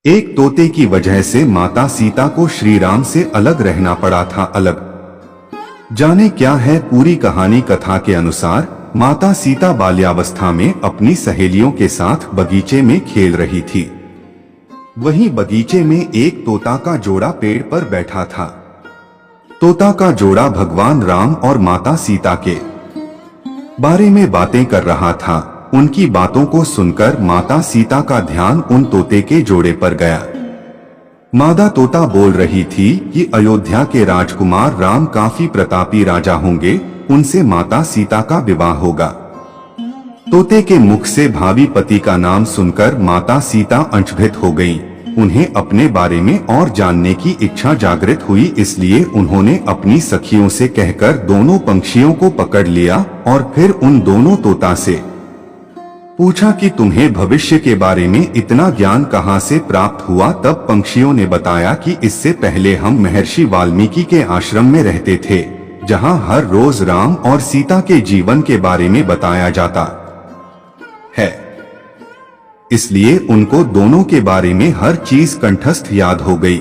एक तोते की वजह से माता सीता को श्री राम से अलग रहना पड़ा था। अलग जाने क्या है पूरी कहानी। कथा के अनुसार माता सीता बाल्यावस्था में अपनी सहेलियों के साथ बगीचे में खेल रही थी। वहीं बगीचे में एक तोता का जोड़ा पेड़ पर बैठा था। तोता का जोड़ा भगवान राम और माता सीता के बारे में बातें कर रहा था। उनकी बातों को सुनकर माता सीता का ध्यान उन तोते के जोड़े पर गया। मादा तोता बोल रही थी कि अयोध्या के राजकुमार राम काफी प्रतापी राजा होंगे, उनसे माता सीता का विवाह होगा। तोते के मुख से भावी पति का नाम सुनकर माता सीता अचंभित हो गईं। उन्हें अपने बारे में और जानने की इच्छा जागृत हुई, इसलिए उन्होंने अपनी सखियों से कहकर दोनों पंछियों को पकड़ लिया और फिर उन दोनों तोता से पूछा कि तुम्हें भविष्य के बारे में इतना ज्ञान कहाँ से प्राप्त हुआ। तब पंछियों ने बताया कि इससे पहले हम महर्षि वाल्मीकि के आश्रम में रहते थे, जहाँ हर रोज राम और सीता के जीवन के बारे में बताया जाता है, इसलिए उनको दोनों के बारे में हर चीज कंठस्थ याद हो गई।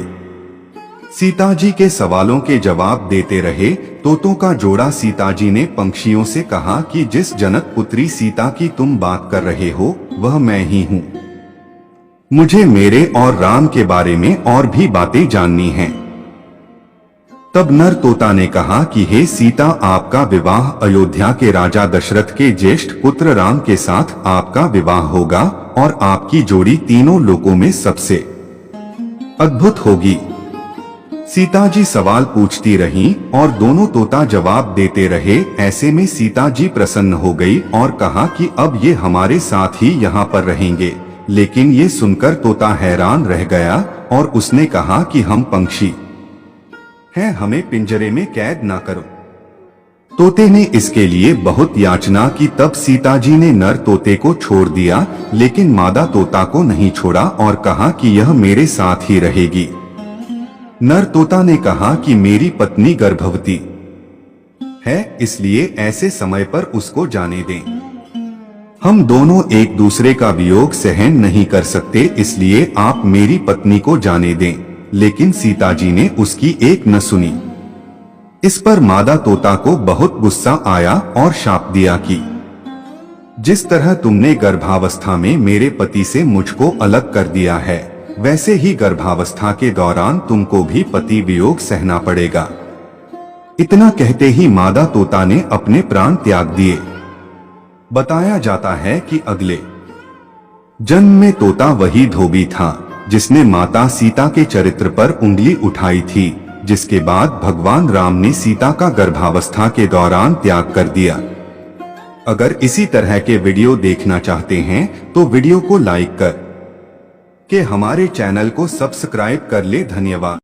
सीता जी के सवालों के जवाब देते रहे तोतों का जोड़ा। सीता जी ने पंछियों से कहा कि जिस जनक पुत्री सीता की तुम बात कर रहे हो वह मैं ही हूँ। मुझे मेरे और राम के बारे में और भी बातें जाननी हैं। तब नर तोता ने कहा कि हे सीता, आपका विवाह अयोध्या के राजा दशरथ के ज्येष्ठ पुत्र राम के साथ आपका विवाह होगा और आपकी जोड़ी तीनों लोकों में सबसे अद्भुत होगी। सीता जी सवाल पूछती रहीं और दोनों तोता जवाब देते रहे। ऐसे में सीता जी प्रसन्न हो गई और कहा कि अब ये हमारे साथ ही यहाँ पर रहेंगे। लेकिन ये सुनकर तोता हैरान रह गया और उसने कहा कि हम पंछी हैं, हमें पिंजरे में कैद ना करो। तोते ने इसके लिए बहुत याचना की। तब सीता जी ने नर तोते को छोड़ दिया, लेकिन मादा तोता को नहीं छोड़ा और कहा कि यह मेरे साथ ही रहेगी। नर तोता ने कहा कि मेरी पत्नी गर्भवती है, इसलिए ऐसे समय पर उसको जाने दें। हम दोनों एक दूसरे का वियोग सहन नहीं कर सकते, इसलिए आप मेरी पत्नी को जाने दें। लेकिन सीता जी ने उसकी एक न सुनी। इस पर मादा तोता को बहुत गुस्सा आया और शाप दिया कि जिस तरह तुमने गर्भावस्था में मेरे पति से मुझको अलग कर दिया है, वैसे ही गर्भावस्था के दौरान तुमको भी पति वियोग सहना पड़ेगा। इतना कहते ही मादा तोता ने अपने प्राण त्याग दिए। बताया जाता है कि अगले जन्म में तोता वही धोबी था जिसने माता सीता के चरित्र पर उंगली उठाई थी, जिसके बाद भगवान राम ने सीता का गर्भावस्था के दौरान त्याग कर दिया। अगर इसी तरह के वीडियो देखना चाहते हैं तो वीडियो को लाइक कर के हमारे चैनल को सब्सक्राइब कर ले। धन्यवाद।